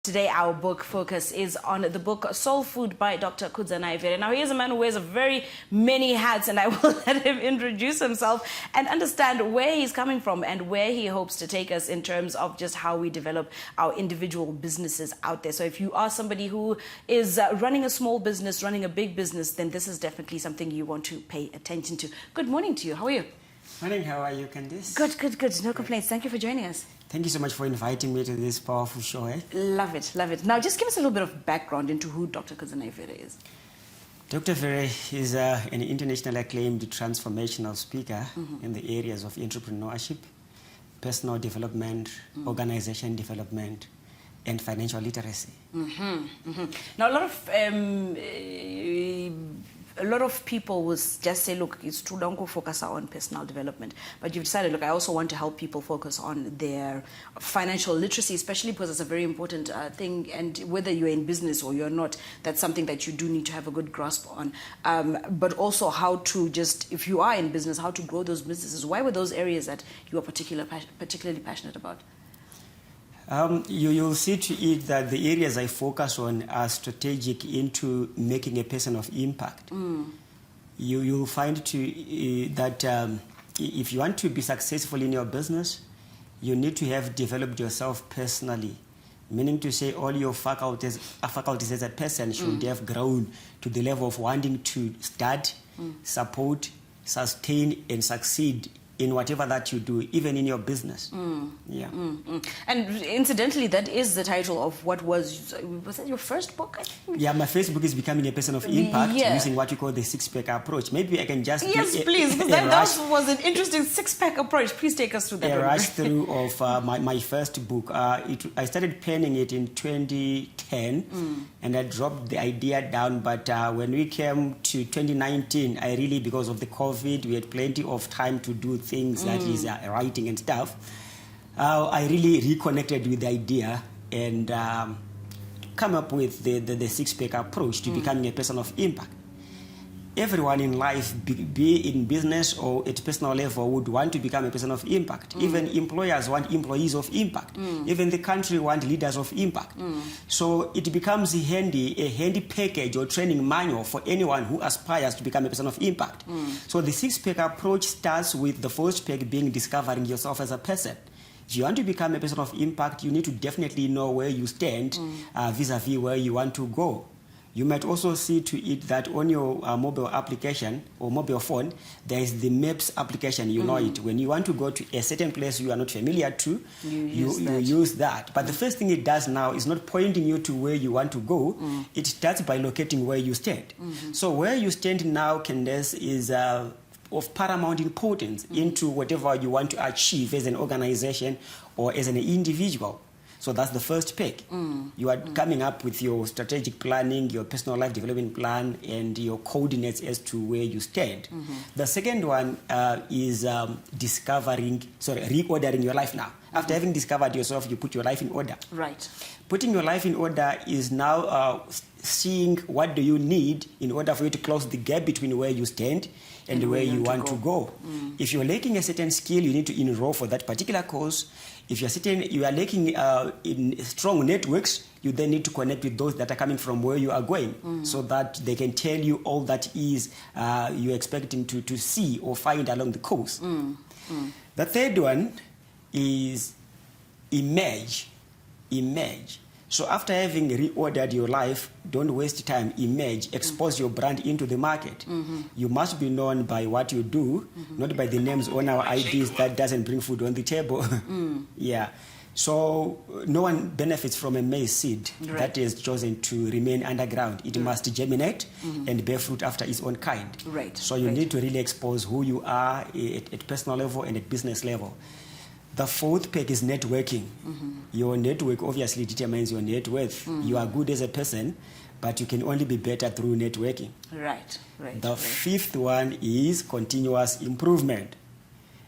Today, our book focus is on the book Soul Food by Dr. Kudzanai Vere. Now, he is a man who wears very many hats, and I will let him introduce himself and understand where he's coming from and where he hopes to take us in terms of just how we develop our individual businesses out there. So if you are somebody who is running a small business, running a big business, then this is definitely something you want to pay attention to. Good morning to you. How are you? Morning, how are you, Candice? Good. No complaints. Thank you for joining us. Thank you so much for inviting me to this powerful show. Love it. Now, just give us a little bit of background into who Dr. Kudzanai Vere is. Dr. Vere is an internationally acclaimed transformational speaker in the areas of entrepreneurship, personal development, organization development, and financial literacy. Now, a lot of people will just say, look, it's true, don't go focus on personal development. But you've decided, look, I also want to help people focus on their financial literacy, especially because it's a very important thing. And whether you're in business or you're not, that's something that you do need to have a good grasp on. But also how to just, if you are in business, how to grow those businesses. Why were those areas that you are particularly passionate about? You'll see to it that the areas I focus on are strategic into making a person of impact. You'll find that if you want to be successful in your business, you need to have developed yourself personally, meaning to say all your faculties as a person should have grown to the level of wanting to start, support, sustain, and succeed in whatever that you do, even in your business. And incidentally, that is the title of what was that your first book, I think? Yeah, my first book is Becoming a Person of Impact, using what you call the six-pack approach. Maybe I can just Yes, please, because that was an interesting six-pack approach. Please take us through that. A rush through of my first book. I started penning it in 2010, and I dropped the idea down, but when we came to 2019, I really, because of the COVID, we had plenty of time to do things, that is writing and stuff. I really reconnected with the idea and come up with the six-pack approach to becoming a person of impact. Everyone in life, be in business or at personal level, would want to become a person of impact. Even employers want employees of impact. Even the country want leaders of impact. So it becomes a handy package or training manual for anyone who aspires to become a person of impact. So the six-pack approach starts with the first pack being discovering yourself as a person. If you want to become a person of impact, you need to definitely know where you stand vis-a-vis where you want to go. You might also see to it that on your mobile application or mobile phone, there is the Maps application. You know it. When you want to go to a certain place you are not familiar to, you use that. But the first thing it does now is not pointing you to where you want to go. It starts by locating where you stand. So where you stand now, Candace, is of paramount importance into whatever you want to achieve as an organization or as an individual. So that's the first pick. You are coming up with your strategic planning, your personal life development plan, and your coordinates as to where you stand. The second one is reordering your life now. After having discovered yourself, you put your life in order. Right. Putting your life in order is now seeing what do you need in order for you to close the gap between where you stand and where you want to go. If you're lacking a certain skill, you need to enroll for that particular course. If you are lacking in strong networks, you then need to connect with those that are coming from where you are going so that they can tell you all that is you're expecting to see or find along the course. The third one is emerge. So after having reordered your life, don't waste time, emerge, expose your brand into the market. You must be known by what you do, not by the names on our IDs that doesn't bring food on the table. So no one benefits from a maize seed that is chosen to remain underground. It must germinate and bear fruit after its own kind. So you need to really expose who you are at personal level and at business level. The fourth peg is networking. Your network obviously determines your net worth. You are good as a person, but you can only be better through networking. The fifth one is continuous improvement.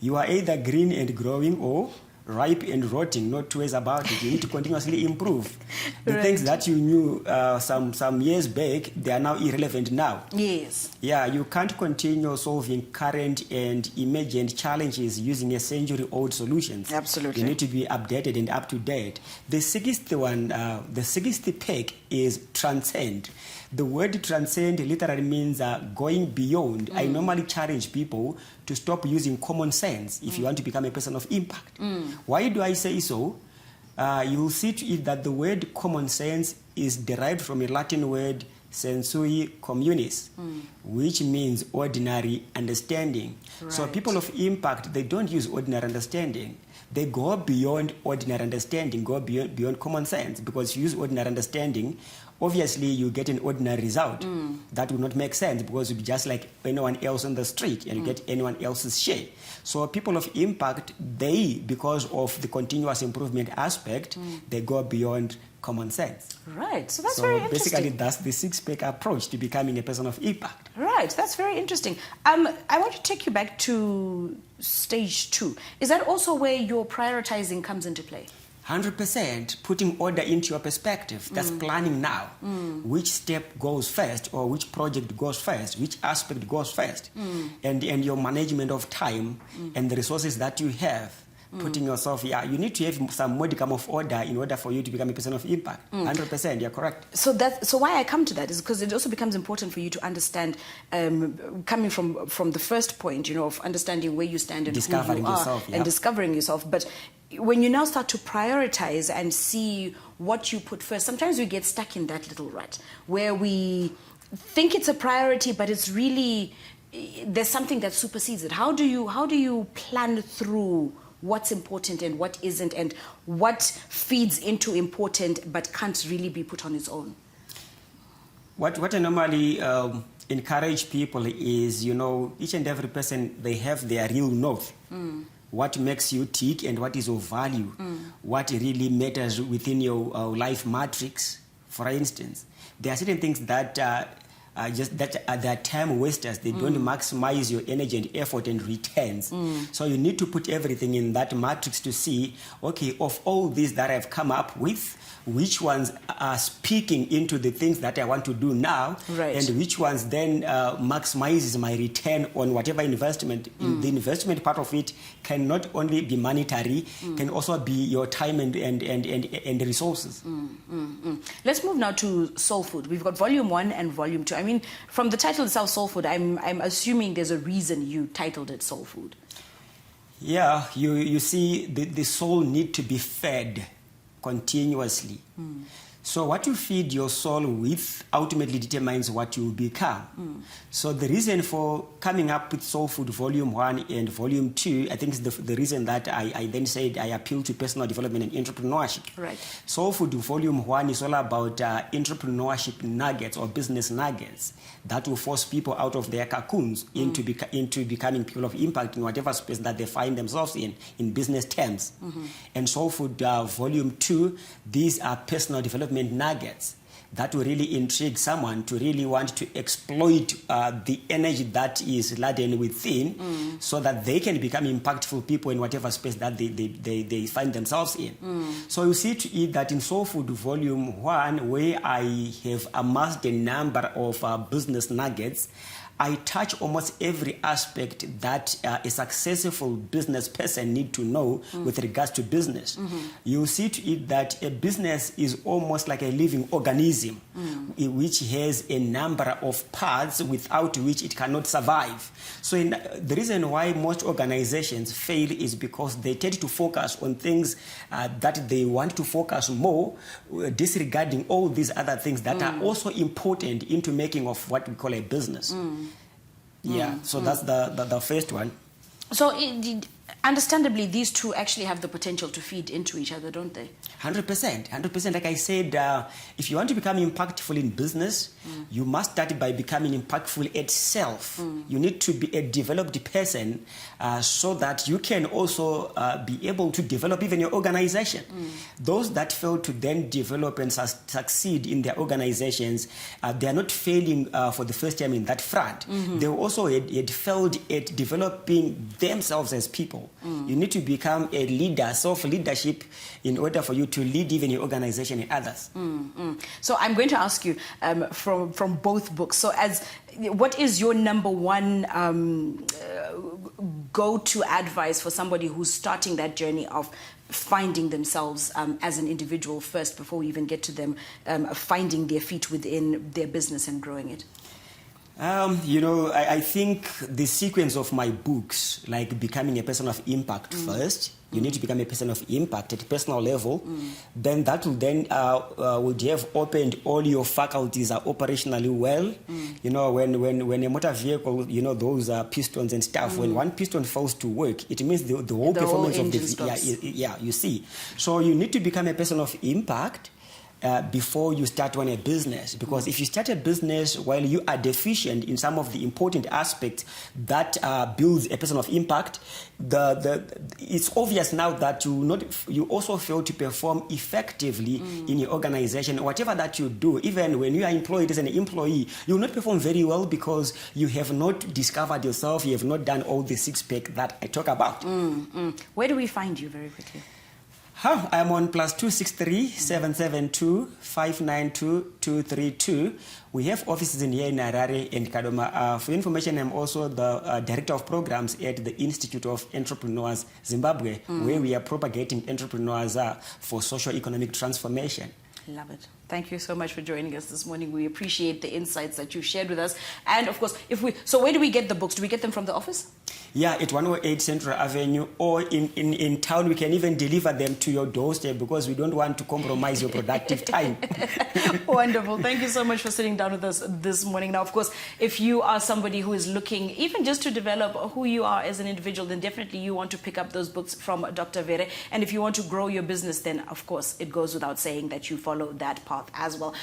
You are either green and growing or ripe and rotting, no two ways about it. You need to continuously improve. The Right. things that you knew some years back, they are now irrelevant now. Yes. Yeah, you can't continue solving current and emergent challenges using a century-old solutions. Absolutely. You need to be updated and up to date. The sixth one, the sixth peg is transcend. The word transcend literally means going beyond. I normally challenge people to stop using common sense if you want to become a person of impact. Why do I say so? You'll see to it that the word common sense is derived from a Latin word sensui communis, which means ordinary understanding. So Right. people of impact, they don't use ordinary understanding. They go beyond ordinary understanding, go beyond common sense, because if you use ordinary understanding, obviously you get an ordinary result. That would not make sense, because you'd be just like anyone else on the street and you get anyone else's share. So people of impact, they, because of the continuous improvement aspect, they go beyond common sense. Right. So that's very interesting. Basically, that's the six-pack approach to becoming a person of impact. Right, that's very interesting. I want to take you back to stage 2. Is that also where your prioritizing comes into play? 100% putting order into your perspective. That's planning now. Which step goes first, or which project goes first, which aspect goes first, and your management of time and the resources that you have. Putting yourself, you need to have some modicum of order in order for you to become a person of impact. 100%, you're correct. So why I come to that is because it also becomes important for you to understand, coming from the first point, of understanding where you stand and Discovering who you yourself, are, and discovering yourself. But when you now start to prioritize and see what you put first, sometimes we get stuck in that little rut where we think it's a priority, but it's really, there's something that supersedes it. How do you plan through what's important and what isn't, and what feeds into important but can't really be put on its own? What I normally encourage people is, each and every person, they have their real north. What makes you tick and what is of value, what really matters within your life matrix. For instance, there are certain things that they are time wasters. They don't maximize your energy and effort and returns. So you need to put everything in that matrix to see, okay, of all these that I've come up with, which ones are speaking into the things that I want to do now, right, and which ones then maximizes my return on whatever investment. The investment part of it can not only be monetary, can also be your time and resources. Let's move now to Soul Food. We've got volume 1 and volume 2. I mean, from the title itself, Soul Food, I'm assuming there's a reason you titled it Soul Food. Yeah, you see, the soul need to be fed continuously. So what you feed your soul with ultimately determines what you will become. So the reason for coming up with Soul Food Volume 1 and Volume 2, I think is the reason that I then said I appeal to personal development and entrepreneurship. Right. Soul Food Volume 1 is all about entrepreneurship nuggets or business nuggets that will force people out of their cocoons into becoming people of impact in whatever space that they find themselves in business terms. And Soul Food Volume 2, these are personal development nuggets that will really intrigue someone to really want to exploit the energy that is laden within, so that they can become impactful people in whatever space that they find themselves in. So you see to it that in Soul Food Volume 1, where I have amassed a number of business nuggets, I touch almost every aspect that a successful business person need to know with regards to business. You see to it that a business is almost like a living organism, which has a number of parts without which it cannot survive. So the reason why most organizations fail is because they tend to focus on things that they want to focus more, disregarding all these other things that are also important into making of what we call a business. So that's the first one. So understandably, these two actually have the potential to feed into each other, don't they? 100%. Like I said, if you want to become impactful in business, you must start by becoming impactful at self. You need to be a developed person so that you can also be able to develop even your organization. Those that fail to then develop and succeed in their organizations, they are not failing for the first time in that front. They also had failed at developing themselves as people. people. You need to become a leader, self-leadership, in order for you to lead even your organization and others. So I'm going to ask you from both books. So what is your number one go-to advice for somebody who's starting that journey of finding themselves as an individual first before we even get to them finding their feet within their business and growing it? I think the sequence of my books, like becoming a person of impact first, you need to become a person of impact at a personal level, then that will then would have opened all your faculties are operationally well. When a motor vehicle, those pistons and stuff, when one piston fails to work, it means the whole performance of the you see. So you need to become a person of impact before you start running a business, because if you start a business while you are deficient in some of the important aspects that builds a person of impact, it's obvious now that you also fail to perform effectively in your organization. Whatever that you do, even when you are employed as an employee, you will not perform very well because you have not discovered yourself, you have not done all the six-pack that I talk about. Where do we find you, very quickly? I'm on +263 772 592 232. We have offices in here in Harare and Kadoma. For information, I'm also the Director of Programs at the Institute of Entrepreneurs Zimbabwe, where we are propagating entrepreneurs for socio-economic transformation. Love it. Thank you so much for joining us this morning. We appreciate the insights that you shared with us. And of course, so where do we get the books? Do we get them from the office? Yeah, at 108 Central Avenue, or in town. We can even deliver them to your doorstep because we don't want to compromise your productive time. Wonderful. Thank you so much for sitting down with us this morning. Now, of course, if you are somebody who is looking even just to develop who you are as an individual, then definitely you want to pick up those books from Dr. Vere. And if you want to grow your business, then of course it goes without saying that you follow that path as well.